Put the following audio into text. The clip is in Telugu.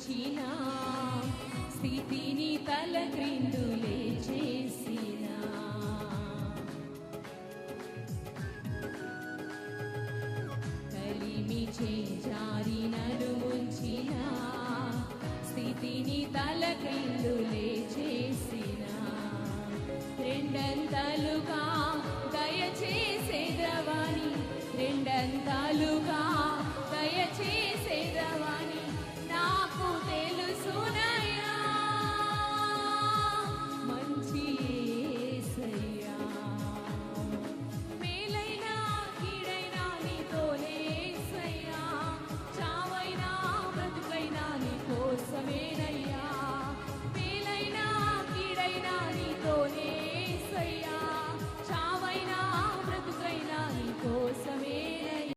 ఉంచిన స్థితిని తల క్రిందులే చేసిన కలిమి చేజారినను ఉంచిన స్థితిని తల క్రిందులే చేసిన రెండంతలుగా దయచేసేదవాని రెండంతలుగా దయచేసేదవాని